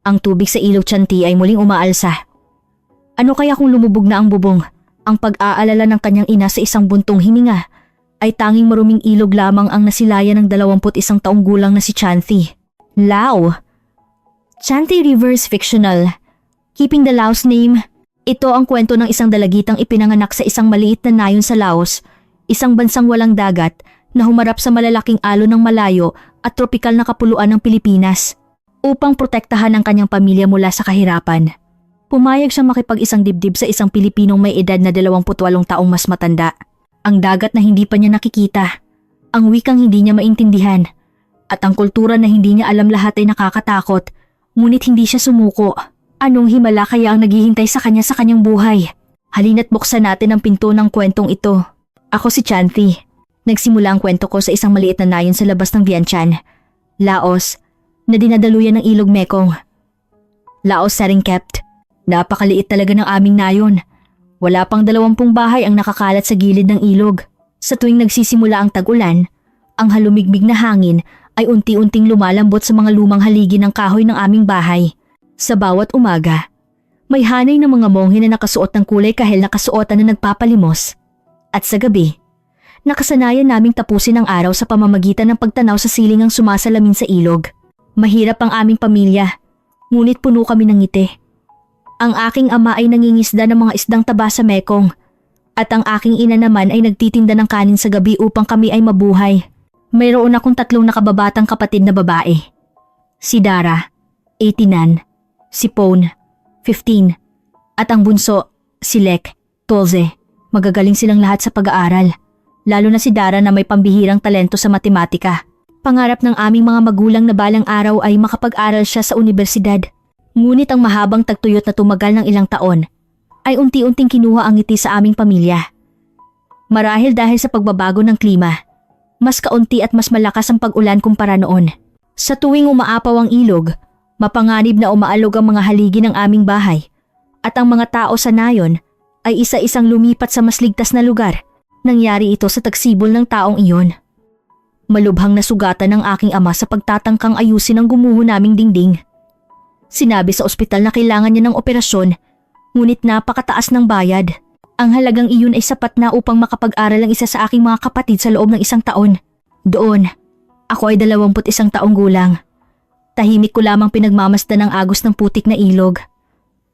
Ang tubig sa ilog Tianti ay muling umaalsa. Ano kaya kung lumubog na ang bubong? Ang pag-aalala ng kanyang ina sa isang buntong hininga ay tanging maruming ilog lamang ang nasilayan ng 21 taong gulang na si Tianti. Lao. Tianti River is fictional. Keeping the Laos name, ito ang kwento ng isang dalagitang ipinanganak sa isang maliit na nayon sa Laos, isang bansang walang dagat na humarap sa malalaking alon ng malayo at tropikal na kapuluan ng Pilipinas. Upang protektahan ang kanyang pamilya mula sa kahirapan, pumayag siyang makipag-isang dibdib sa isang Pilipinong may edad na 28 taong mas matanda. Ang dagat na hindi pa niya nakikita, ang wikang hindi niya maintindihan, at ang kultura na hindi niya alam lahat ay nakakatakot, ngunit hindi siya sumuko. Anong himala kaya ang naghihintay sa kanyang buhay? Halina't buksan natin ang pinto ng kwentong ito. Ako si Tianti. Nagsimula ang kwento ko sa isang maliit na nayon sa labas ng Vientiane, Laos, na dinadaluyan ng ilog Mekong. Laos Saringkept. Napakaliit talaga ng aming nayon. Wala pang 20 bahay ang nakakalat sa gilid ng ilog. Sa tuwing nagsisimula ang tag-ulan, ang halumigmig na hangin ay unti-unting lumalambot sa mga lumang haligi ng kahoy ng aming bahay. Sa bawat umaga, may hanay ng mga monghe na nakasuot ng kulay kahel na kasuotan na nagpapalimos. At sa gabi, nakasanayan naming tapusin ang araw sa pamamagitan ng pagtanaw sa silingang sumasalamin sa ilog. Mahirap ang aming pamilya, ngunit puno kami ng ngiti. Ang aking ama ay nangingisda ng mga isdang taba sa Mekong, at ang aking ina naman ay nagtitinda ng kanin sa gabi upang kami ay mabuhay. Mayroon akong 3 nakababatang kapatid na babae. Si Dara, 89, si Pone, 15, at ang bunso, si Lek, 12. Magagaling silang lahat sa pag-aaral, lalo na si Dara na may pambihirang talento sa matematika. Pangarap ng aming mga magulang na balang araw ay makapag-aral siya sa universidad. Ngunit ang mahabang tagtuyot na tumagal ng ilang taon ay unti-unting kinuha ang ngiti sa aming pamilya. Marahil dahil sa pagbabago ng klima, mas kaunti at mas malakas ang pag-ulan kumpara noon. Sa tuwing umaapaw ang ilog, mapanganib na umaalog ang mga haligi ng aming bahay, at ang mga tao sa nayon ay isa-isang lumipat sa mas ligtas na lugar. Nangyari ito sa tagsibol ng taong iyon. Malubhang nasugatan ng aking ama sa pagtatangkang ayusin ang gumuho naming dingding. Sinabi sa ospital na kailangan niya ng operasyon, ngunit napakataas ng bayad. Ang halagang iyon ay sapat na upang makapag-aral ang isa sa aking mga kapatid sa loob ng 1 taon. Doon, ako ay 21 taong gulang. Tahimik ko lamang pinagmamasdan ng agos ng putik na ilog.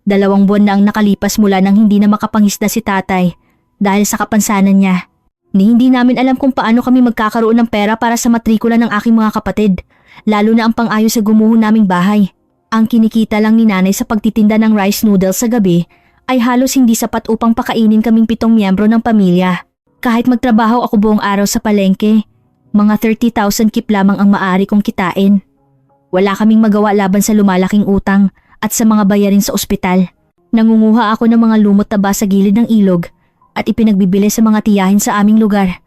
2 buwan na ang nakalipas mula nang hindi na makapangisda si tatay dahil sa kapansanan niya. Hindi namin alam kung paano kami magkakaroon ng pera para sa matrikula ng aking mga kapatid, lalo na ang pang-ayos sa gumuho naming bahay. Ang kinikita lang ni nanay sa pagtitinda ng rice noodles sa gabi ay halos hindi sapat upang pakainin kaming 7 miyembro ng pamilya. Kahit magtrabaho ako buong araw sa palengke, mga 30,000 kip lamang ang maaari kong kitain. Wala kaming magawa laban sa lumalaking utang at sa mga bayarin sa ospital. Nangunguha ako ng mga lumot taba sa gilid ng ilog at ipinagbibili sa mga tiyahin sa aming lugar.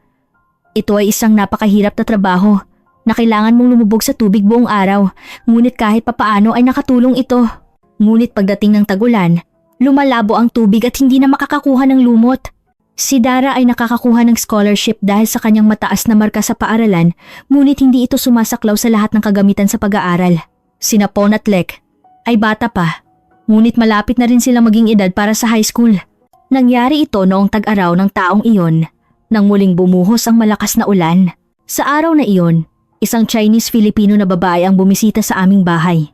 Ito ay isang napakahirap na trabaho na kailangan mong lumubog sa tubig buong araw, ngunit kahit papaano ay nakatulong ito. Ngunit pagdating ng tag-ulan, lumalabo ang tubig at hindi na makakakuha ng lumot. Si Dara ay nakakakuha ng scholarship dahil sa kanyang mataas na marka sa paaralan, ngunit hindi ito sumasaklaw sa lahat ng kagamitan sa pag-aaral. Sina Pone at Lek ay bata pa, ngunit malapit na rin silang maging edad para sa high school. Nangyari ito noong tag-araw ng taong iyon, nang muling bumuhos ang malakas na ulan. Sa araw na iyon, isang Chinese-Filipino na babae ang bumisita sa aming bahay.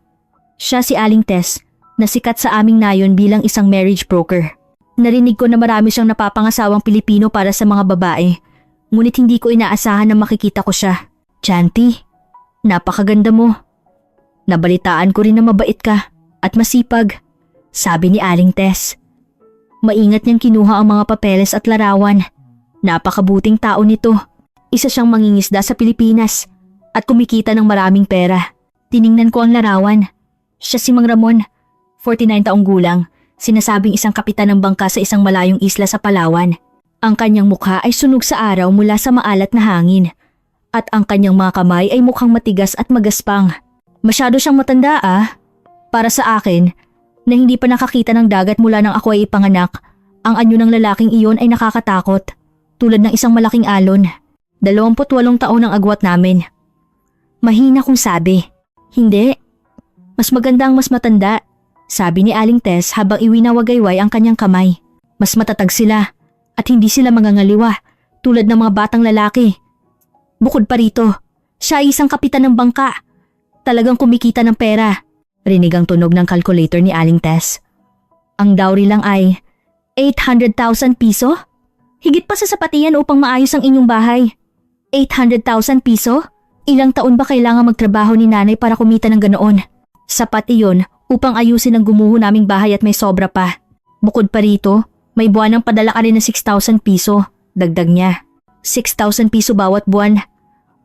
Siya si Aling Tess, na sikat sa aming nayon bilang isang marriage broker. Narinig ko na marami siyang napapangasawang Pilipino para sa mga babae, ngunit hindi ko inaasahan na makikita ko siya. Tianti, napakaganda mo. Nabalitaan ko rin na mabait ka at masipag, sabi ni Aling Tess. Maingat niyang kinuha ang mga papeles at larawan. Napakabuting tao nito. Isa siyang mangingisda sa Pilipinas at kumikita ng maraming pera. Tiningnan ko ang larawan. Siya si Mang Ramon, 49 taong gulang, sinasabing isang kapitan ng bangka sa isang malayong isla sa Palawan. Ang kanyang mukha ay sunog sa araw mula sa maalat na hangin, at ang kanyang mga kamay ay mukhang matigas at magaspang. Masyado siyang matanda Para sa akin, na hindi pa nakakita ng dagat mula nang ako ay ipanganak, ang anyo ng lalaking iyon ay nakakatakot, tulad ng isang malaking alon. 28 taon ang agwat namin. Mahina kong sabi. Hindi. Mas maganda ang mas matanda, sabi ni Aling Tess habang iwinawagayway ang kanyang kamay. Mas matatag sila at hindi sila mangangaliwa tulad ng mga batang lalaki. Bukod pa rito, siya ay isang kapitan ng bangka. Talagang kumikita ng pera. Rinig ang tunog ng calculator ni Aling Tess. Ang dowry lang ay 800,000 piso? Higit pa sa sapatiyan upang maayos ang inyong bahay. 800,000 piso? Ilang taon ba kailangan magtrabaho ni nanay para kumita ng ganoon? Sapat iyon upang ayusin ang gumuho naming bahay at may sobra pa. Bukod pa rito, may buwan ng padala ka rin ng 6,000 piso. Dagdag niya. 6,000 piso bawat buwan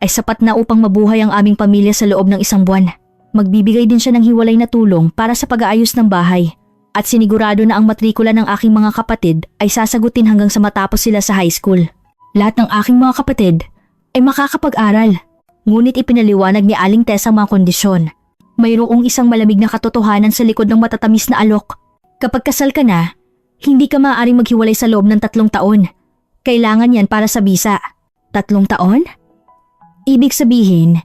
ay sapat na upang mabuhay ang aming pamilya sa loob ng isang buwan. Magbibigay din siya ng hiwalay na tulong para sa pag-aayos ng bahay. At sinigurado na ang matrikula ng aking mga kapatid ay sasagutin hanggang sa matapos sila sa high school. Lahat ng aking mga kapatid ay makakapag-aral. Ngunit ipinaliwanag ni Aling Tess ang mga kondisyon. Mayroong isang malamig na katotohanan sa likod ng matatamis na alok. Kapag kasal ka na, hindi ka maaaring maghiwalay sa loob ng 3 taon. Kailangan yan para sa bisa. 3 taon? Ibig sabihin,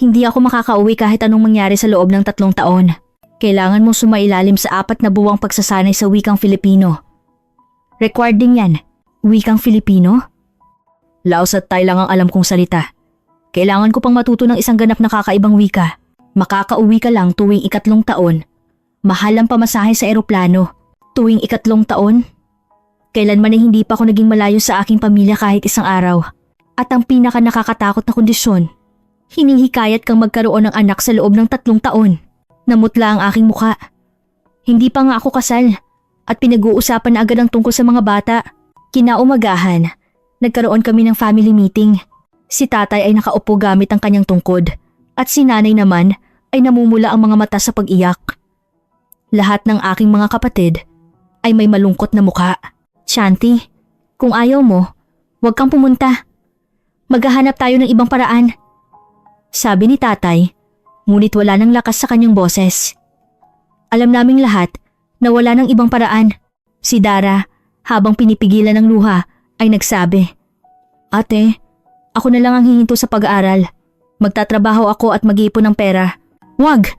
hindi ako makakauwi kahit anong mangyari sa loob ng 3 taon. Kailangan mong sumailalim sa 4 na buwang pagsasanay sa wikang Filipino. Required din yan. Wikang Filipino? Laos at Thai lang ang alam kong salita. Kailangan ko pang matuto ng isang ganap na kakaibang wika. Makakauwi ka lang tuwing 3 taon. Mahal ang pamasahe sa eroplano. Tuwing 3 taon? Kailanman ay hindi pa ako naging malayo sa aking pamilya kahit isang araw. At ang pinaka nakakatakot na kondisyon, hinihikayat kang magkaroon ng anak sa loob ng 3 taon. Namutla ang aking mukha. Hindi pa nga ako kasal at pinag-uusapan na agad ang tungkol sa mga bata. Kinaumagahan, nagkaroon kami ng family meeting. Si tatay ay nakaupo gamit ang kanyang tungkod at si nanay naman ay namumula ang mga mata sa pag-iyak. Lahat ng aking mga kapatid ay may malungkot na mukha. Shanti, kung ayaw mo, huwag kang pumunta. Maghahanap tayo ng ibang paraan. Sabi ni tatay, ngunit wala nang lakas sa kanyang boses. Alam naming lahat na wala nang ibang paraan. Si Dara, habang pinipigilan ng luha, ay nagsabi, "Ate, ako na lang ang hihinto sa pag-aaral. Magtatrabaho ako at mag-iipon ng pera." "Wag!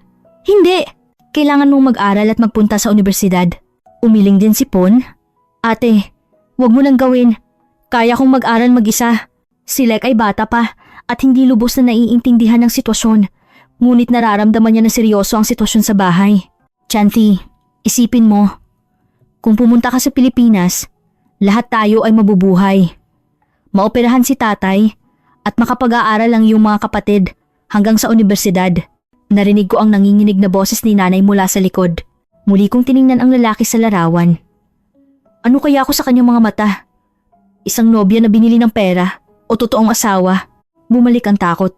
Hindi! Kailangan mong mag-aral at magpunta sa universidad." Umiling din si Pon. "Ate, wag mo nang gawin. Kaya kong mag-aral mag-isa. Si Lek ay bata pa at hindi lubos na naiintindihan ng sitwasyon. Ngunit nararamdaman niya na seryoso ang sitwasyon sa bahay. Chanti, isipin mo. Kung pumunta ka sa Pilipinas, lahat tayo ay mabubuhay. Maoperahan si tatay at makapag-aaral ang iyong mga kapatid hanggang sa universidad." Narinig ko ang nanginginig na boses ni nanay mula sa likod. Muli kong tiningnan ang lalaki sa larawan. Ano kaya ako sa kanyang mga mata? Isang nobya na binili ng pera o totoong asawa? Bumalik ang takot.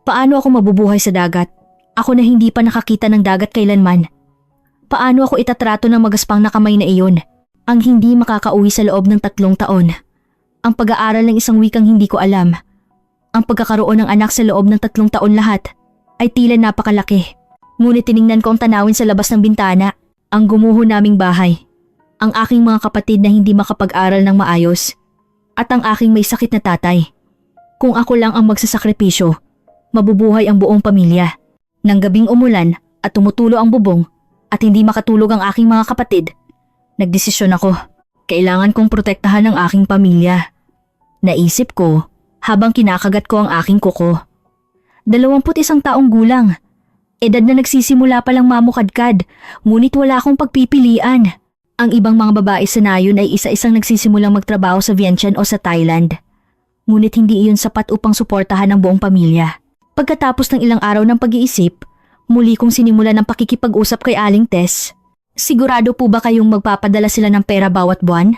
Paano ako mabubuhay sa dagat? Ako na hindi pa nakakita ng dagat kailanman. Paano ako itatrato ng magaspang na kamay na iyon? Ang hindi makakauwi sa loob ng 3 taon. Ang pag-aaral ng isang wikang hindi ko alam. Ang pagkakaroon ng anak sa loob ng 3 taon lahat ay tila napakalaki. Ngunit tiningnan ko ang tanawin sa labas ng bintana, ang gumuho naming bahay, ang aking mga kapatid na hindi makapag-aral ng maayos, at ang aking may sakit na tatay. Kung ako lang ang magsasakripisyo, mabubuhay ang buong pamilya. Nang gabing umulan at tumutulo ang bubong at hindi makatulog ang aking mga kapatid, nagdesisyon ako. Kailangan kong protektahan ang aking pamilya. Naisip ko habang kinakagat ko ang aking kuko. 21 taong gulang. Edad na nagsisimula palang mamukadkad, ngunit wala akong pagpipilian. Ang ibang mga babae sa nayon ay isa-isang nagsisimulang magtrabaho sa Vientiane o sa Thailand. Ngunit hindi iyon sapat upang suportahan ang buong pamilya. Pagkatapos ng ilang araw ng pag-iisip, muli kong sinimulan ng pakikipag-usap kay Aling Tess. Sigurado po ba kayong magpapadala sila ng pera bawat buwan?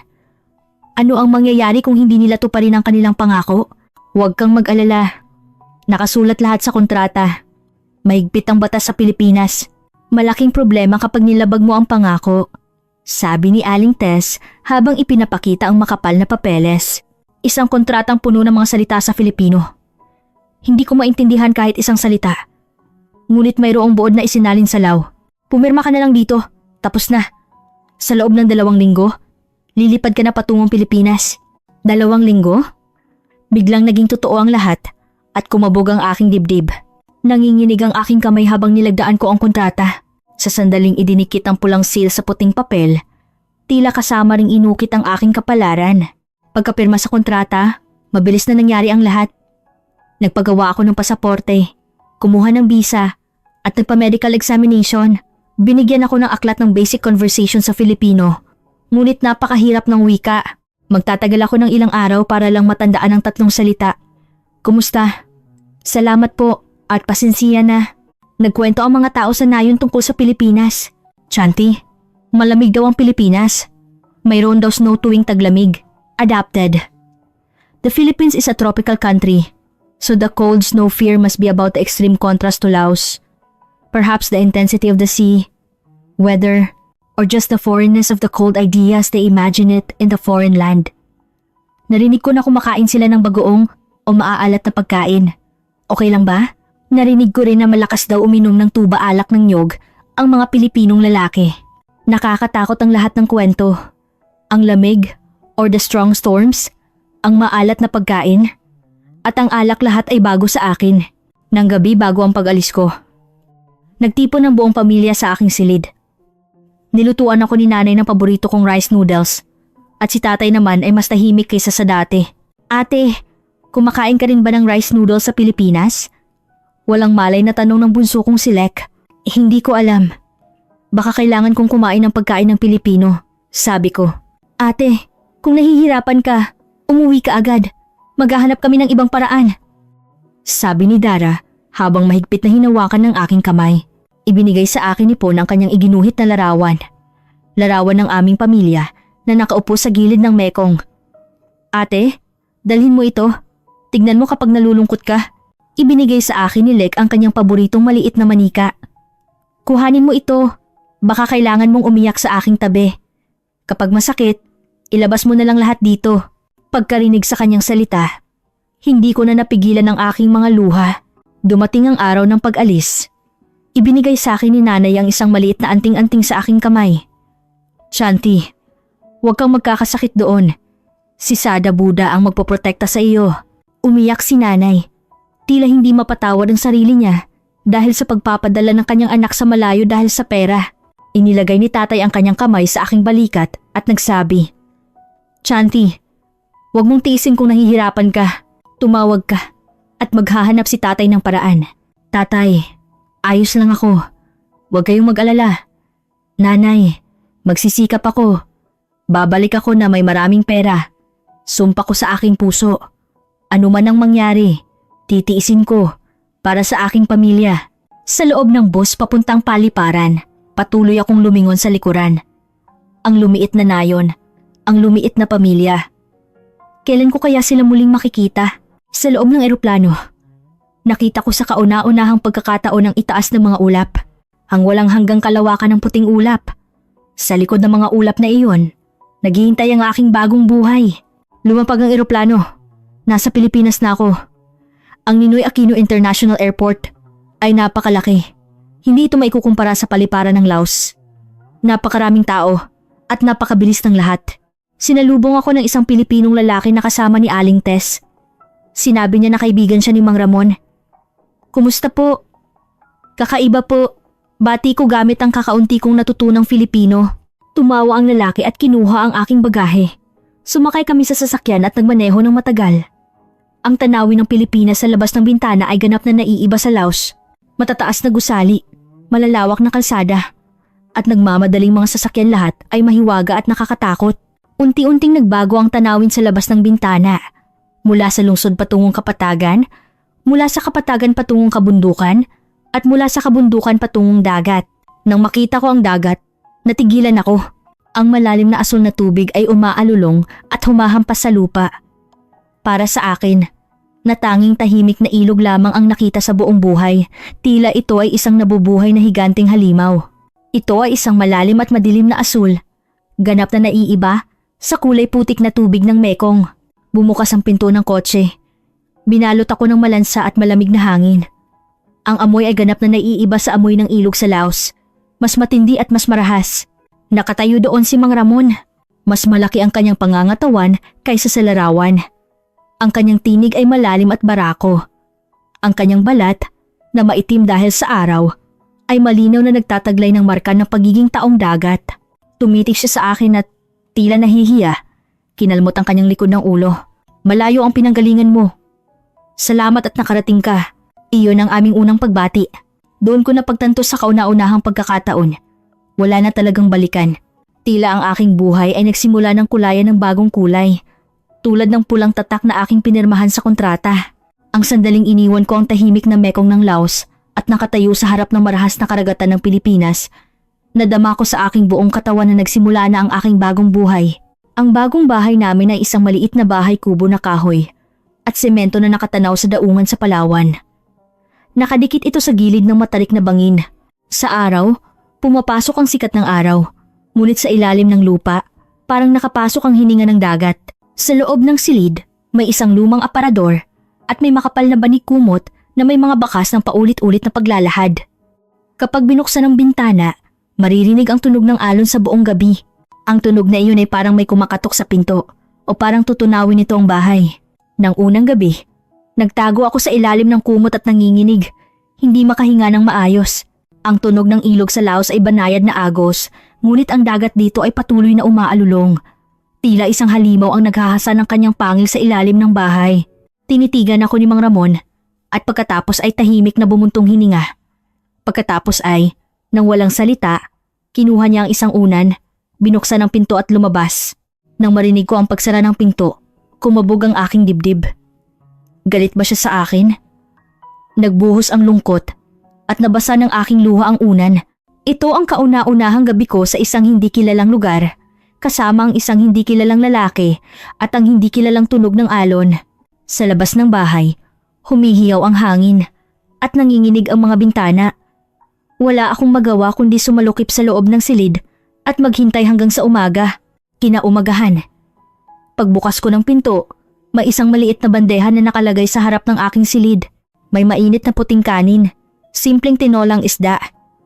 Ano ang mangyayari kung hindi nila tuparin ang kanilang pangako? Huwag kang mag-alala. Nakasulat lahat sa kontrata. Mahigpit ang batas sa Pilipinas. Malaking problema kapag nilabag mo ang pangako, sabi ni Aling Tess habang ipinapakita ang makapal na papeles. Isang kontratang puno ng mga salita sa Filipino. Hindi ko maintindihan kahit isang salita. Ngunit mayroong buod na isinalin sa law. Pumirma ka na lang dito. Tapos na. Sa loob ng 2 linggo, lilipad ka na patungong Pilipinas. 2 linggo? Biglang naging totoo ang lahat at kumabog ang aking dibdib. Nanginginig ang aking kamay habang nilagdaan ko ang kontrata. Sa sandaling idinikit ang pulang seal sa puting papel, tila kasama ring inukit ang aking kapalaran. Pagkapirma sa kontrata, mabilis na nangyari ang lahat. Nagpagawa ako ng pasaporte, kumuha ng visa, at nagpa-medical examination. Binigyan ako ng aklat ng basic conversation sa Filipino, ngunit napakahirap ng wika. Magtatagal ako ng ilang araw para lang matandaan ang 3 salita. Kumusta? Salamat po at pasensya na. Nagkwento ang mga tao sa nayon tungkol sa Pilipinas. Chanti, malamig daw ang Pilipinas. Mayroon daw snow tuwing taglamig. Adapted. The Philippines is a tropical country, so the cold snow fear must be about the extreme contrast to Laos. Perhaps the intensity of the sea, weather, or just the foreignness of the cold ideas they imagine it in the foreign land. Narinig ko na kumakain sila ng bagoong o maaalat na pagkain. Okay lang ba? Narinig ko rin na malakas daw uminom ng tuba alak ng nyog ang mga Pilipinong lalaki. Nakakatakot ang lahat ng kwento. Ang lamig or the strong storms, ang maalat na pagkain, at ang alak lahat ay bago sa akin. Nang gabi bago ang pag-alis ko. Nagtipon ng buong pamilya sa aking silid. Nilutuan ako ni nanay ng paborito kong rice noodles at si tatay naman ay mas tahimik kaysa sa dati. Ate, kumakain ka rin ba ng rice noodles sa Pilipinas? Walang malay na tanong ng bunso kong si Lek. Hindi ko alam. Baka kailangan kong kumain ng pagkain ng Pilipino, sabi ko. Ate, kung nahihirapan ka, umuwi ka agad. Maghahanap kami ng ibang paraan. Sabi ni Dara habang mahigpit na hinawakan ng aking kamay. Ibinigay sa akin ni Pon ang kanyang iginuhit na larawan. Larawan ng aming pamilya na nakaupo sa gilid ng Mekong. Ate, dalhin mo ito. Tignan mo kapag nalulungkot ka. Ibinigay sa akin ni Lek ang kanyang paboritong maliit na manika. Kuhanin mo ito. Baka kailangan mong umiyak sa aking tabi. Kapag masakit, ilabas mo na lang lahat dito. Pagkarinig sa kanyang salita, hindi ko na napigilan ang aking mga luha. Dumating ang araw ng pag-alis. Ibinigay sa akin ni nanay ang isang maliit na anting-anting sa aking kamay. Chanti, huwag kang magkakasakit doon. Si Sada Buddha ang magpoprotekta sa iyo. Umiyak si nanay. Tila hindi mapatawad ang sarili niya dahil sa pagpapadala ng kanyang anak sa malayo dahil sa pera. Inilagay ni tatay ang kanyang kamay sa aking balikat at nagsabi, Chanti, huwag mong tiisin kung nahihirapan ka. Tumawag ka at maghahanap si tatay ng paraan. Tatay, ayos lang ako. Huwag kayong mag-alala. Nanay, magsisikap ako. Babalik ako na may maraming pera. Sumpa ko sa aking puso. Ano man ang mangyari, titiisin ko para sa aking pamilya. Sa loob ng bus papuntang paliparan, patuloy akong lumingon sa likuran. Ang lumiit na nayon, ang lumiit na pamilya. Kailan ko kaya sila muling makikita? Sa loob ng eroplano, nakita ko sa kauna-unahang pagkakataon ng itaas ng mga ulap, ang walang hanggang kalawakan ng puting ulap. Sa likod ng mga ulap na iyon, naghihintay ang aking bagong buhay. Lumapag ang eroplano. Nasa Pilipinas na ako. Ang Ninoy Aquino International Airport ay napakalaki. Hindi ito maikukumpara sa paliparan ng Laos. Napakaraming tao at napakabilis ng lahat. Sinalubong ako ng isang Pilipinong lalaki na kasama ni Aling Tess. Sinabi niya na kaibigan siya ni Mang Ramon. Kumusta po? Kakaiba po. Bati ko gamit ang kakaunti kong natutunang Filipino. Tumawa ang lalaki at kinuha ang aking bagahe. Sumakay kami sa sasakyan at nagmaneho ng matagal. Ang tanawin ng Pilipinas sa labas ng bintana ay ganap na naiiba sa Laos. Matataas na gusali, malalawak na kalsada, at nagmamadaling mga sasakyan lahat ay mahiwaga at nakakatakot. Unti-unting nagbago ang tanawin sa labas ng bintana. Mula sa lungsod patungong kapatagan, mula sa kapatagan patungong kabundukan, at mula sa kabundukan patungong dagat. Nang makita ko ang dagat, natigilan ako. Ang malalim na asul na tubig ay umaalulong at humahampas sa lupa. Para sa akin, natanging tahimik na ilog lamang ang nakita sa buong buhay. Tila ito ay isang nabubuhay na higanting halimaw. Ito ay isang malalim at madilim na asul. Ganap na naiiba sa kulay putik na tubig ng Mekong. Bumukas ang pinto ng kotse. Binalot ako ng malansa at malamig na hangin. Ang amoy ay ganap na naiiba sa amoy ng ilog sa Laos. Mas matindi at mas marahas. Nakatayo doon si Mang Ramon. Mas malaki ang kanyang pangangatawan kaysa sa larawan. Ang kanyang tinig ay malalim at barako. Ang kanyang balat na maitim dahil sa araw, ay malinaw na nagtataglay ng marka ng pagiging taong dagat. Tumitig siya sa akin at tila nahihiya. Kinalmot ang kanyang likod ng ulo. Malayo ang pinanggalingan mo. Salamat at nakarating ka. Iyon ang aming unang pagbati. Doon ko napagtanto sa kauna-unahang pagkakataon. Wala na talagang balikan. Tila ang aking buhay ay nagsimula ng kulayan ng bagong kulay. Tulad ng pulang tatak na aking pinirmahan sa kontrata. Ang sandaling iniwan ko ang tahimik na mekong ng Laos at nakatayo sa harap ng marahas na karagatan ng Pilipinas. Nadama ko sa aking buong katawan na nagsimula na ang aking bagong buhay. Ang bagong bahay namin ay isang maliit na bahay kubo na kahoy at semento na nakatanaw sa daungan sa Palawan. Nakadikit ito sa gilid ng matarik na bangin. Sa araw, pumapasok ang sikat ng araw, ngunit sa ilalim ng lupa, parang nakapasok ang hininga ng dagat. Sa loob ng silid, may isang lumang aparador at may makapal na banig kumot na may mga bakas ng paulit-ulit na paglalahad. Kapag binuksan ang bintana, maririnig ang tunog ng alon sa buong gabi. Ang tunog na iyon ay parang may kumakatok sa pinto o parang tutunawin nito ang bahay. Nang unang gabi, nagtago ako sa ilalim ng kumot at nanginginig, hindi makahinga ng maayos. Ang tunog ng ilog sa Laos ay banayad na agos, ngunit ang dagat dito ay patuloy na umaalulong. Tila isang halimaw ang naghahasa ng kanyang pangil sa ilalim ng bahay. Tinitigan ako ni Mang Ramon at pagkatapos ay tahimik na bumuntong hininga. Pagkatapos ay, nang walang salita, kinuha niya ang isang unan, binuksan ang pinto at lumabas. Nang marinig ko ang pagsara ng pinto, kumabog ang aking dibdib. Galit ba siya sa akin? Nagbuhos ang lungkot at nabasa ng aking luha ang unan. Ito ang kauna-unahang gabi ko sa isang hindi kilalang lugar, kasama ang isang hindi kilalang lalaki at ang hindi kilalang tunog ng alon. Sa labas ng bahay, humihiyaw ang hangin at nanginginig ang mga bintana. Wala akong magawa kundi sumalukip sa loob ng silid at maghintay hanggang sa umaga. Kinaumagahan. Pagbukas ko ng pinto, may isang maliit na bandeja na nakalagay sa harap ng aking silid. May mainit na puting kanin, simpleng tinolang isda,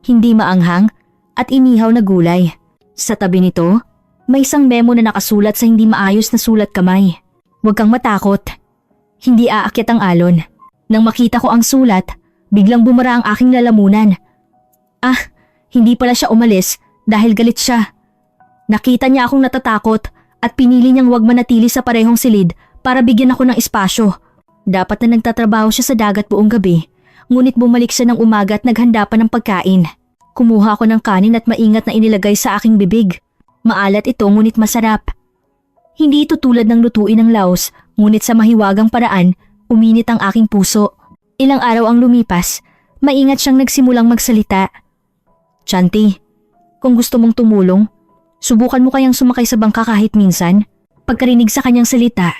hindi maanghang at inihaw na gulay. Sa tabi nito, may isang memo na nakasulat sa hindi maayos na sulat kamay. Huwag kang matakot. Hindi aakyat ang alon. Nang makita ko ang sulat, biglang bumara ang aking lalamunan. Hindi pala siya umalis dahil galit siya. Nakita niya akong natatakot at pinili niyang huwag manatili sa parehong silid para bigyan ako ng espasyo. Dapat na nagtatrabaho siya sa dagat buong gabi, ngunit bumalik siya ng umaga at naghanda pa ng pagkain. Kumuha ako ng kanin at maingat na inilagay sa aking bibig. Maalat ito ngunit masarap. Hindi ito tulad ng lutuin ng Laos, ngunit sa mahiwagang paraan, uminit ang aking puso. Ilang araw ang lumipas, maingat siyang nagsimulang magsalita. Chanti, kung gusto mong tumulong, subukan mo kayang sumakay sa bangka kahit minsan. Pagkarinig sa kanyang salita,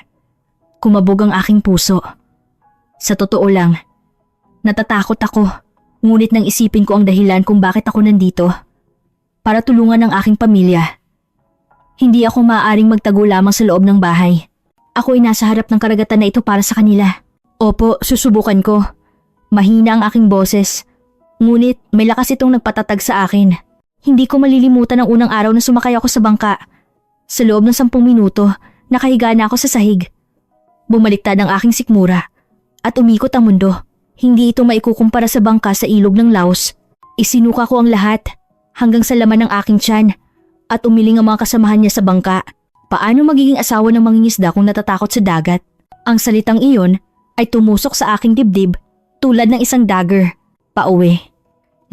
kumabog ang aking puso. Sa totoo lang, natatakot ako, ngunit nang isipin ko ang dahilan kung bakit ako nandito, para tulungan ang aking pamilya. Hindi ako maaaring magtago lamang sa loob ng bahay. Ako ay nasa harap ng karagatan na ito para sa kanila. Opo, susubukan ko. Mahina ang aking boses. Ngunit may lakas itong nagpatatag sa akin. Hindi ko malilimutan ang unang araw na sumakay ako sa bangka. Sa loob ng 10 minuto, nakahiga na ako sa sahig. Bumaliktad ang aking sikmura at umikot ang mundo. Hindi ito maikukumpara sa bangka sa ilog ng Laos. Isinuka ko ang lahat hanggang sa laman ng aking tiyan at umiling ang mga kasamahan niya sa bangka. Paano magiging asawa ng mangingisda kung natatakot sa dagat? Ang salitang iyon ay tumusok sa aking dibdib tulad ng isang dagger. Pauwi.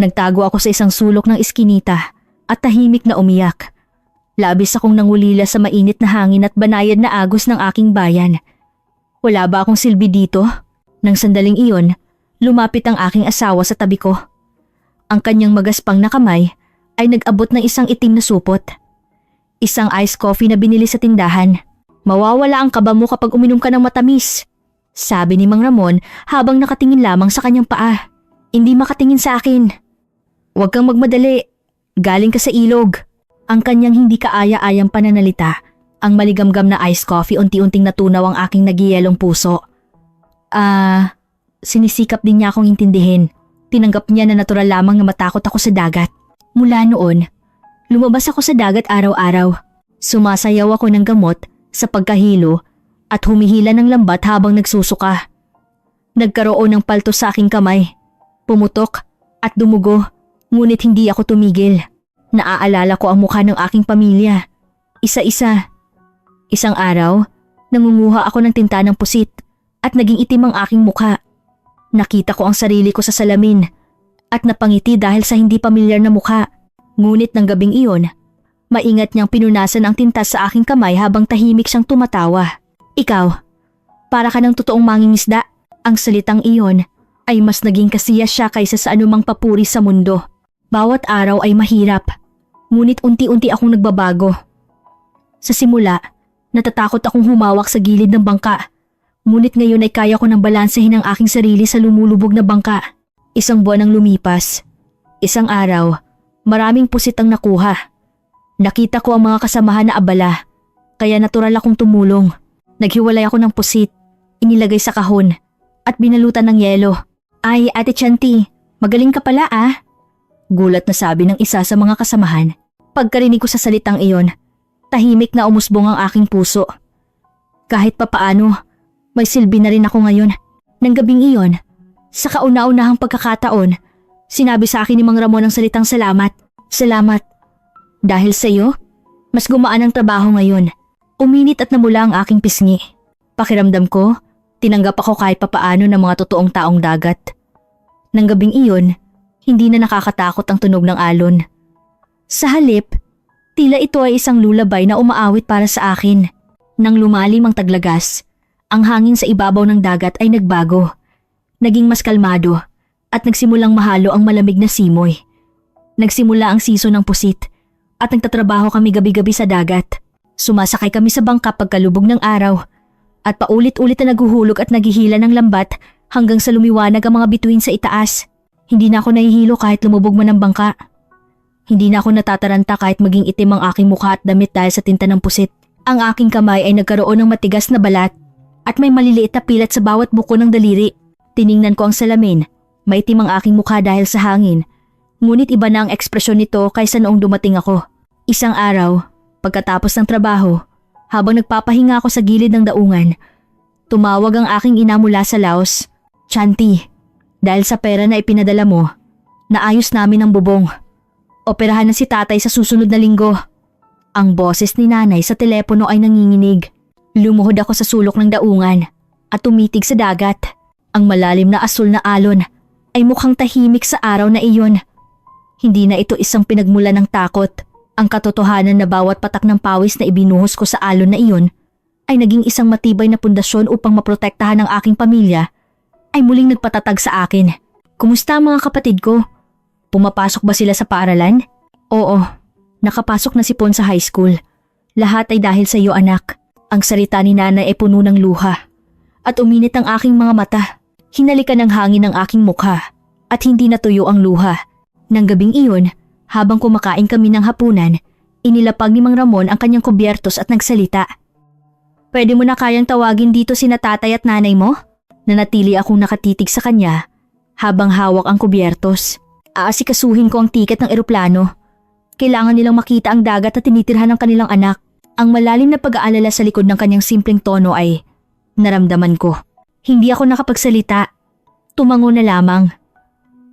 Nagtago ako sa isang sulok ng iskinita at tahimik na umiyak. Labis akong nangulila sa mainit na hangin at banayad na agos ng aking bayan. Wala ba akong silbi dito? Nang sandaling iyon, lumapit ang aking asawa sa tabi ko. Ang kanyang magaspang na kamay ay nag-abot ng isang itim na supot. Isang iced coffee na binili sa tindahan. Mawawala ang kaba mo kapag uminom ka ng matamis, sabi ni Mang Ramon habang nakatingin lamang sa kanyang paa. Hindi makatingin sa akin. Huwag kang magmadali. Galing ka sa ilog. Ang kanyang hindi kaaya-ayang pananalita, ang maligamgam na iced coffee unti-unting natunaw ang aking nagiyelong puso. Sinisikap din niya akong intindihin. Tinanggap niya na natural lamang na matakot ako sa dagat. Mula noon, lumabas ako sa dagat araw-araw. Sumasayaw ako ng gamot sa pagkahilo at humihila ng lambat habang nagsusuka. Nagkaroon ng palto sa aking kamay. Pumutok at dumugo, ngunit hindi ako tumigil. Naaalala ko ang mukha ng aking pamilya. Isa-isa. Isang araw, nangunguha ako ng tinta ng pusit at naging itim ang aking mukha. Nakita ko ang sarili ko sa salamin at napangiti dahil sa hindi pamilyar na mukha. Ngunit ng gabing iyon, maingat niyang pinunasan ang tinta sa aking kamay habang tahimik siyang tumatawa. Ikaw, para ka ng totoong mangingisda. Ang salitang iyon ay mas naging kasiya siya kaysa sa anumang papuri sa mundo. Bawat araw ay mahirap, ngunit unti-unti akong nagbabago. Sa simula, natatakot akong humawak sa gilid ng bangka. Ngunit ngayon ay kaya ko nang balansehin ang aking sarili sa lumulubog na bangka. Isang buwan ang lumipas. Isang araw, maraming pusit ang nakuha. Nakita ko ang mga kasamahan na abala, kaya natural akong tumulong. Naghiwalay ako ng pusit, inilagay sa kahon, at binalutan ng yelo. Ay, Ate Chanti, magaling ka pala ah. Gulat na sabi ng isa sa mga kasamahan. Pagkarinig ko sa salitang iyon, tahimik na umusbong ang aking puso. Kahit papaano, may silbi na rin ako ngayon. Nang gabing iyon, sa kauna-unahang pagkakataon, sinabi sa akin ni Mang Ramon ang salitang salamat. Salamat. Dahil sa iyo, mas gumaan ang trabaho ngayon. Uminit at namula ang aking pisngi. Pakiramdam ko, tinanggap ako kahit papaano ng mga totoong taong dagat. Nang gabing iyon, hindi na nakakatakot ang tunog ng alon. Sa halip, tila ito ay isang lulabay na umaawit para sa akin. Nang lumalim ang taglagas, ang hangin sa ibabaw ng dagat ay nagbago. Naging mas kalmado at nagsimulang mahalo ang malamig na simoy. Nagsimula ang season ng pusit at nagtatrabaho kami gabi-gabi sa dagat. Sumasakay kami sa bangka pagkalubog ng araw at paulit-ulit na naghuhulog at naghihila ng lambat hanggang sa lumiwanag ang mga bituin sa itaas. Hindi na ako nahihilo kahit lumubog man ang bangka. Hindi na ako natataranta kahit maging itim ang aking mukha at damit dahil sa tinta ng pusit. Ang aking kamay ay nagkaroon ng matigas na balat at may maliliit na pilat sa bawat buko ng daliri. Tiningnan ko ang salamin. Maitim ang aking mukha dahil sa hangin. Ngunit iba na ang ekspresyon nito kaysa noong dumating ako. Isang araw, pagkatapos ng trabaho, habang nagpapahinga ako sa gilid ng daungan, tumawag ang aking ina mula sa Laos. Chanti, dahil sa pera na ipinadala mo, naayos namin ang bubong. Operahan na si tatay sa susunod na linggo. Ang boses ni nanay sa telepono ay nanginginig. Lumuhod ako sa sulok ng daungan at tumitig sa dagat. Ang malalim na asul na alon ay mukhang tahimik sa araw na iyon. Hindi na ito isang pinagmula ng takot. Ang katotohanan na bawat patak ng pawis na ibinuhos ko sa alon na iyon ay naging isang matibay na pundasyon upang maprotektahan ang aking pamilya ay muling nagpatatag sa akin. Kumusta ang mga kapatid ko? Pumapasok ba sila sa paaralan? Oo, nakapasok na si Pon sa high school. Lahat ay dahil sa iyo anak. Ang salita ni nanay ay puno ng luha. At uminit ang aking mga mata. Hinalikan ng hangin ang aking mukha at hindi natuyo ang luha. Nang gabing iyon, habang kumakain kami ng hapunan, inilapag ni Mang Ramon ang kanyang kubyertos at nagsalita. Pwede mo na kayang tawagin dito sina tatay at nanay mo? Nanatili akong nakatitig sa kanya habang hawak ang kubyertos. Aasikasuhin ko ang tiket ng eroplano. Kailangan nilang makita ang dagat at tinitirhan ng kanilang anak. Ang malalim na pag-aalala sa likod ng kanyang simpleng tono ay naramdaman ko. Hindi ako nakapagsalita. Tumango na lamang.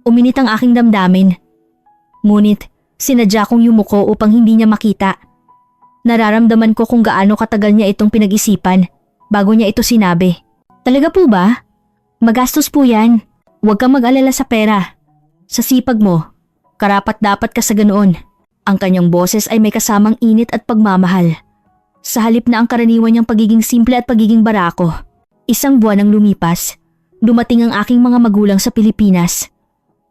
Uminit ang aking damdamin. Ngunit sinadya kong yumuko upang hindi niya makita. Nararamdaman ko kung gaano katagal niya itong pinag-isipan bago niya ito sinabi. Talaga po ba? Magastos po yan. Huwag kang mag-alala sa pera. Sa sipag mo, karapat-dapat ka sa ganoon. Ang kanyang boses ay may kasamang init at pagmamahal. Sa halip na ang karaniwan niyang pagiging simple at pagiging barako. Isang buwan ang lumipas, dumating ang aking mga magulang sa Pilipinas.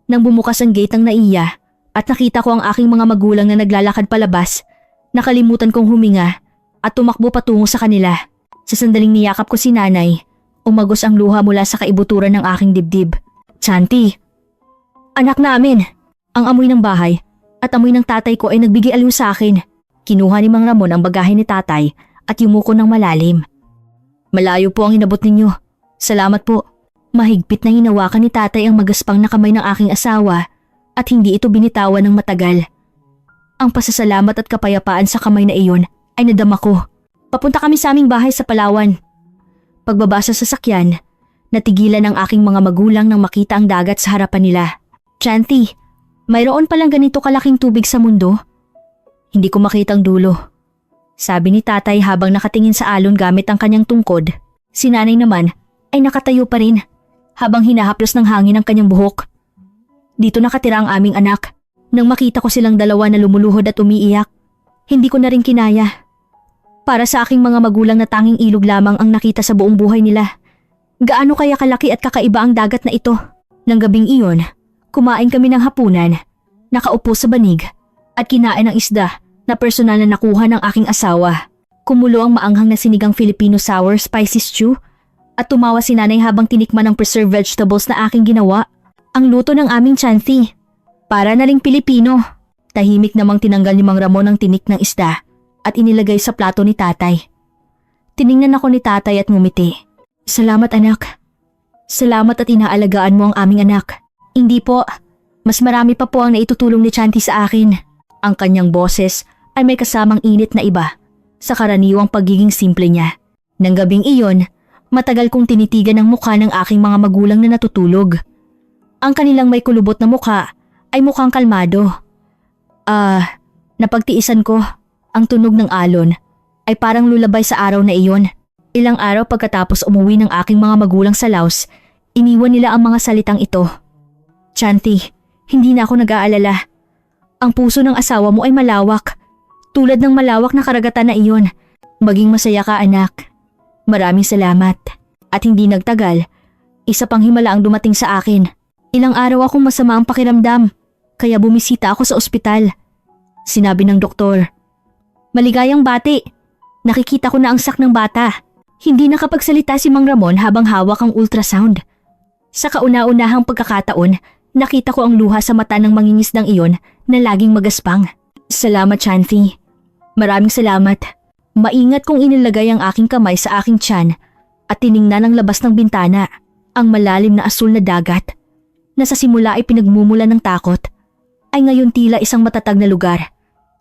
Nang bumukas ang gate ng NAIA at nakita ko ang aking mga magulang na naglalakad palabas, nakalimutan kong huminga at tumakbo patungo sa kanila. Sa sandaling niyakap ko si nanay, umagos ang luha mula sa kaibuturan ng aking dibdib. Chanti! Anak namin! Ang amoy ng bahay at amoy ng tatay ko ay nagbigay aliw sa akin. Kinuha ni Mang Ramon ang bagahe ni tatay at yumuko ng malalim. Malayo po ang inabot ninyo. Salamat po. Mahigpit na hinawakan ni tatay ang magaspang na kamay ng aking asawa at hindi ito binitawan ng matagal. Ang pasasalamat at kapayapaan sa kamay na iyon ay nadama ko. Papunta kami sa aming bahay sa Palawan. Pagbaba sa sasakyan, Natigilan ang aking mga magulang nang makita ang dagat sa harapan nila. Chanti, mayroon palang ganito kalaking tubig sa mundo? Hindi ko makitang dulo. Sabi ni tatay habang nakatingin sa alon gamit ang kanyang tungkod. Si nanay naman ay nakatayo pa rin habang hinahaplos ng hangin ang kanyang buhok. Dito nakatira ang aming anak. Nang makita ko silang dalawa na lumuluhod at umiiyak, hindi ko na rin kinaya. Para sa aking mga magulang na tanging ilog lamang ang nakita sa buong buhay nila. Gaano kaya kalaki at kakaiba ang dagat na ito? Nang gabing iyon, kumain kami ng hapunan, nakaupo sa banig at kinain ng isda na personal na nakuha ng aking asawa. Kumulo ang maanghang na sinigang Filipino sour spicy stew at tumawa si nanay habang tinikman ang preserved vegetables na aking ginawa. Ang luto ng aming Chanti. Para na ring Pilipino. Tahimik namang tinanggal ni Mang Ramon ang tinik ng isda at inilagay sa plato ni tatay. Tiningnan ako ni tatay at ngumiti. Salamat anak. Salamat at inaalagaan mo ang aming anak. Hindi po, mas marami pa po ang naitutulong ni Chanti sa akin. Ang kanyang boses ay may kasamang init na iba sa karaniwang pagiging simple niya. Nang gabing iyon, matagal kong tinitigan ang mukha ng aking mga magulang na natutulog. Ang kanilang may kulubot na mukha ay mukhang kalmado. Napagtiisan ko, ang tunog ng alon ay parang lulabay sa araw na iyon. Ilang araw pagkatapos umuwi ng aking mga magulang sa Laos, iniwan nila ang mga salitang ito. Chanti, hindi na ako nag-aalala. Ang puso ng asawa mo ay malawak, tulad ng malawak na karagatan na iyon. Maging masaya ka anak. Maraming salamat. At hindi nagtagal, isa pang himala ang dumating sa akin. Ilang araw akong masama ang pakiramdam, kaya bumisita ako sa ospital. Sinabi ng doktor, "Maligayang bati, nakikita ko na ang sak ng bata." Hindi nakapagsalita si Mang Ramon habang hawak ang ultrasound. Sa kauna-unahang pagkakataon, nakita ko ang luha sa mata ng mangingisdang iyon na laging magaspang. Salamat Chanti. Maraming salamat. Maingat kong inilagay ang aking kamay sa aking tiyan at tiningnan ang labas ng bintana, ang malalim na asul na dagat, na sa simula ay pinagmumula ng takot, ay ngayon tila isang matatag na lugar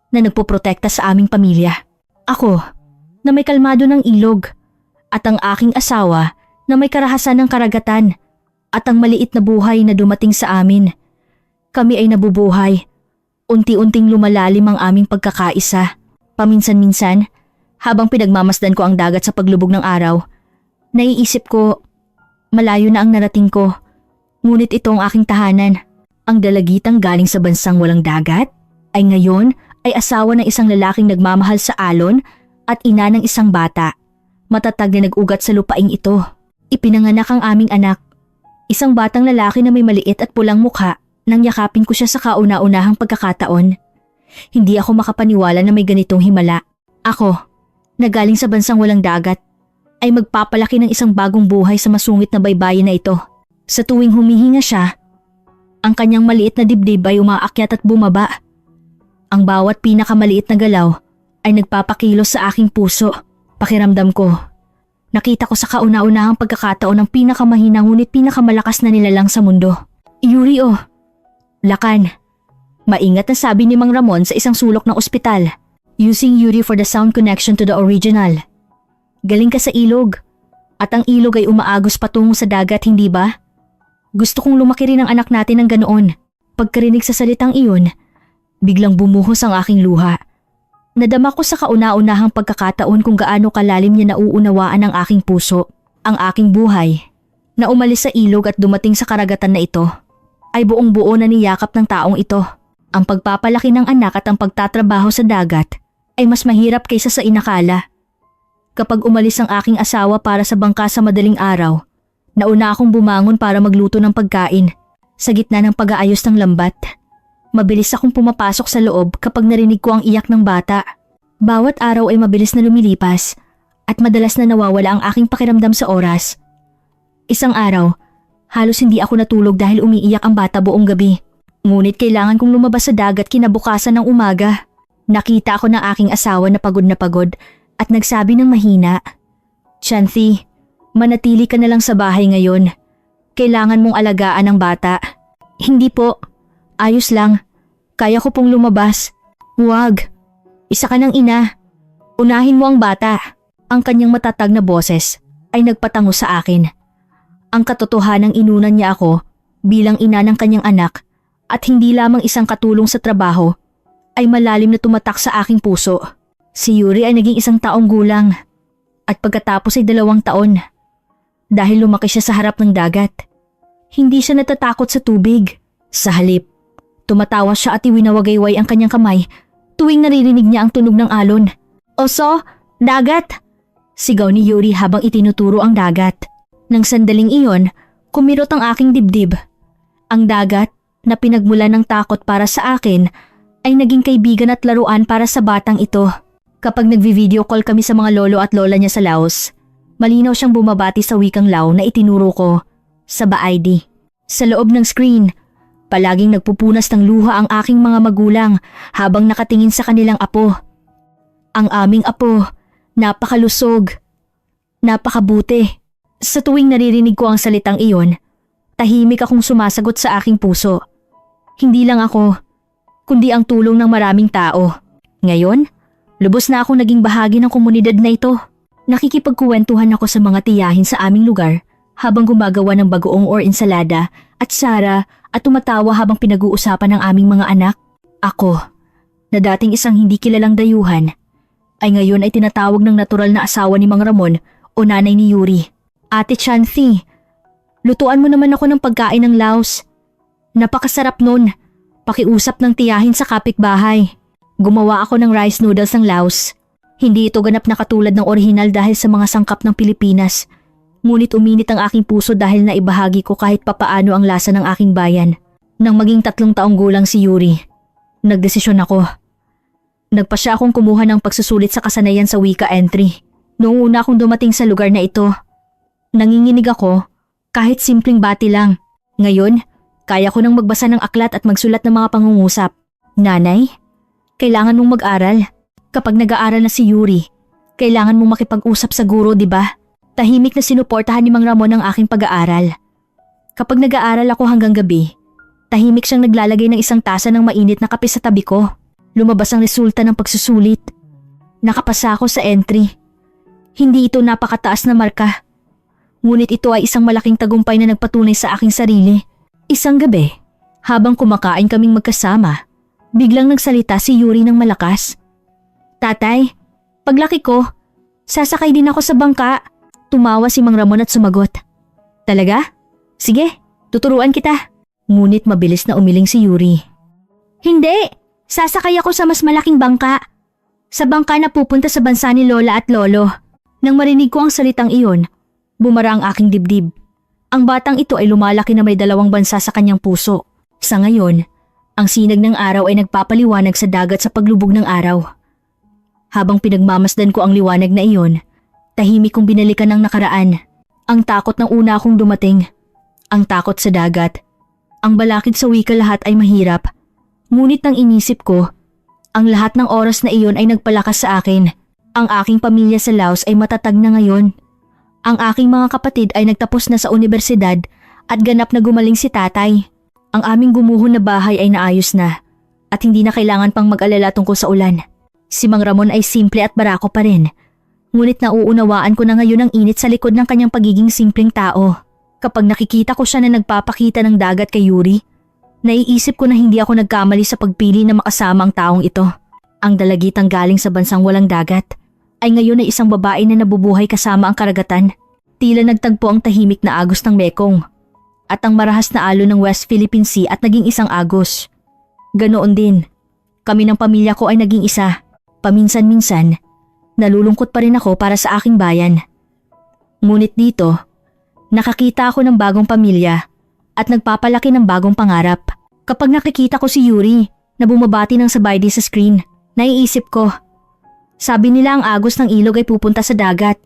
na nagpoprotekta sa aming pamilya. Ako, na may kalmado ng ilog, at ang aking asawa na may karahasan ng karagatan, at ang maliit na buhay na dumating sa amin. Kami ay nabubuhay. Unti-unting lumalalim ang aming pagkakaisa. Paminsan-minsan, habang pinagmamasdan ko ang dagat sa paglubog ng araw, naiisip ko, malayo na ang narating ko. Ngunit ito ang aking tahanan. Ang dalagitang galing sa bansang walang dagat ay ngayon ay asawa ng isang lalaking nagmamahal sa alon at ina ng isang bata. Matatag na nag-ugat sa lupaing ito. Ipinanganak ang aming anak. Isang batang lalaki na may maliit at pulang mukha nang yakapin ko siya sa kauna-unahang pagkakataon. Hindi ako makapaniwala na may ganitong himala. Ako, na galing sa bansang walang dagat, ay magpapalaki ng isang bagong buhay sa masungit na baybayin na ito. Sa tuwing humihinga siya, ang kanyang maliit na dibdib ay umaakyat at bumaba. Ang bawat pinakamaliit na galaw ay nagpapakilos sa aking puso. Pakiramdam ko, nakita ko sa kauna-unahang pagkakataon ng pinakamahina ngunit pinakamalakas na nilalang sa mundo. Yuri oh, Lakan. Maingat na sabi ni Mang Ramon sa isang sulok ng ospital. Using Yuri for the sound connection to the original. Galing ka sa ilog. At ang ilog ay umaagos patungo sa dagat, hindi ba? Gusto kong lumaki rin ang anak natin ng ganoon. Pagkarinig sa salitang iyon, biglang bumuhos ang aking luha. Nadama ko sa kauna-unahang pagkakataon kung gaano kalalim niya nauunawaan ang aking puso. Ang aking buhay, na umalis sa ilog at dumating sa karagatan na ito, ay buong-buo na niyakap ng taong ito. Ang pagpapalaki ng anak at ang pagtatrabaho sa dagat ay mas mahirap kaysa sa inakala. Kapag umalis ang aking asawa para sa bangka sa madaling araw, nauna akong bumangon para magluto ng pagkain sa gitna ng pag-aayos ng lambat. Mabilis akong pumapasok sa loob kapag narinig ko ang iyak ng bata. Bawat araw ay mabilis na lumilipas at madalas na nawawala ang aking pakiramdam sa oras. Isang araw, halos hindi ako natulog dahil umiiyak ang bata buong gabi. Ngunit kailangan kong lumabas sa dagat kinabukasan ng umaga. Nakita ako ng aking asawa na pagod at nagsabi ng mahina, "Chanti, manatili ka na lang sa bahay ngayon. Kailangan mong alagaan ang bata." "Hindi po. Ayos lang. Kaya ko pong lumabas." "Huwag. Isa ka ng ina. Unahin mo ang bata." Ang kanyang matatag na boses ay nagpatango sa akin. Ang katotohanang inunan niya ako bilang ina ng kanyang anak at hindi lamang isang katulong sa trabaho ay malalim na tumatak sa aking puso. Si Yuri ay naging 1 taong gulang at pagkatapos ay 2 taon. Dahil lumaki siya sa harap ng dagat, hindi siya natatakot sa tubig. Sa halip, tumatawa siya at iwinawagayway ang kanyang kamay tuwing naririnig niya ang tunog ng alon. Oso, dagat! Sigaw ni Yuri habang itinuturo ang dagat. Nang sandaling iyon, kumirot ang aking dibdib. Ang dagat, na pinagmulan ng takot para sa akin, ay naging kaibigan at laruan para sa batang ito. Kapag nagvi-video call kami sa mga lolo at lola niya sa Laos, malinaw siyang bumabati sa wikang Lao na itinuro ko sa Baaydi. Sa loob ng screen, palaging nagpupunas ng luha ang aking mga magulang habang nakatingin sa kanilang apo. Ang aming apo, napakalusog, napakabuti. Sa tuwing naririnig ko ang salitang iyon, tahimik akong sumasagot sa aking puso. Hindi lang ako, kundi ang tulong ng maraming tao. Ngayon, lubos na akong naging bahagi ng komunidad na ito. Nakikipagkuwentuhan ako sa mga tiyahin sa aming lugar habang gumagawa ng bagoong or ensalada at sara at tumatawa habang pinag-uusapan ng aming mga anak. Ako, na dating isang hindi kilalang dayuhan, ay ngayon ay tinatawag ng natural na asawa ni Mang Ramon o nanay ni Yuri. Ate Chanthi, lutuan mo naman ako ng pagkain ng Laos. Napakasarap nun. Pakiusap ng tiyahin sa kapitbahay. Gumawa ako ng rice noodles ng Laos. Hindi ito ganap na katulad ng orihinal dahil sa mga sangkap ng Pilipinas. Ngunit uminit ang aking puso dahil naibahagi ko kahit papaano ang lasa ng aking bayan. Nang maging 3 taong gulang si Yuri, nagdesisyon ako. Nagpasya akong kumuha ng pagsusulit sa kasanayan sa wika entry. Noong una akong dumating sa lugar na ito, nanginginig ako kahit simpleng bati lang. Ngayon, kaya ko nang magbasa ng aklat at magsulat ng mga pangungusap. Nanay, kailangan mong mag-aral. Kapag nag-aaral na si Yuri, kailangan mong makipag-usap sa guro, di ba? Tahimik na sinuportahan ni Mang Ramon ang aking pag-aaral. Kapag nag-aaral ako hanggang gabi, tahimik siyang naglalagay ng 1 tasa ng mainit na kape sa tabi ko. Lumabas ang resulta ng pagsusulit. Nakapasa ako sa entry. Hindi ito napakataas na marka. Ngunit ito ay isang malaking tagumpay na nagpatunay sa aking sarili. Isang gabi, habang kumakain kaming magkasama, biglang nagsalita si Yuri ng malakas. Tatay, paglaki ko, sasakay din ako sa bangka. Tumawa si Mang Ramon at sumagot. Talaga? Sige, tuturuan kita. Ngunit mabilis na umiling si Yuri. Hindi, sasakay ako sa mas malaking bangka. Sa bangka na pupunta sa bansa ni Lola at Lolo. Nang marinig ko ang salitang iyon, bumara ang aking dibdib. Ang batang ito ay lumalaki na may 2 bansa sa kanyang puso. Sa ngayon, ang sinag ng araw ay nagpapaliwanag sa dagat sa paglubog ng araw. Habang pinagmamasdan ko ang liwanag na iyon, tahimik kong binalikan ng nakaraan. Ang takot ng una akong dumating. Ang takot sa dagat. Ang balakid sa wika lahat ay mahirap. Ngunit nang inisip ko, ang lahat ng oras na iyon ay nagpalakas sa akin. Ang aking pamilya sa Laos ay matatag na ngayon. Ang aking mga kapatid ay nagtapos na sa universidad at ganap na gumaling si tatay. Ang aming gumuho na bahay ay naayos na at hindi na kailangan pang mag-alala tungkol sa ulan. Si Mang Ramon ay simple at barako pa rin. Ngunit nauunawaan ko na ngayon ang init sa likod ng kanyang pagiging simpleng tao. Kapag nakikita ko siya na nagpapakita ng dagat kay Yuri, naiisip ko na hindi ako nagkamali sa pagpili na makasama ang taong ito. Ang dalagitang galing sa bansang walang dagat ay ngayon ay isang babae na nabubuhay kasama ang karagatan. Tila nagtagpo ang tahimik na agos ng Mekong at ang marahas na alon ng West Philippine Sea at naging isang agos. Ganoon din, kami ng pamilya ko ay naging isa. Paminsan-minsan, nalulungkot pa rin ako para sa aking bayan. Ngunit dito, nakakita ako ng bagong pamilya at nagpapalaki ng bagong pangarap. Kapag nakikita ko si Yuri na bumabati ng sabay di sa screen, naiisip ko, sabi nila ang agos ng ilog ay pupunta sa dagat.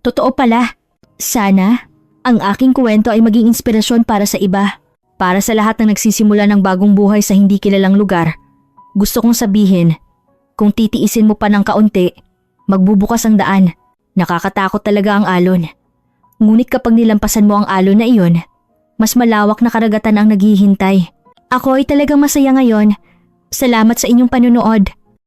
Totoo pala. Sana, ang aking kwento ay maging inspirasyon para sa iba. Para sa lahat ng nagsisimula ng bagong buhay sa hindi kilalang lugar, gusto kong sabihin, kung titiisin mo pa ng kaunti, magbubukas ang daan. Nakakatakot talaga ang alon. Ngunit kapag nilampasan mo ang alon na iyon, mas malawak na karagatan ang naghihintay. Ako ay talagang masaya ngayon. Salamat sa inyong panunood.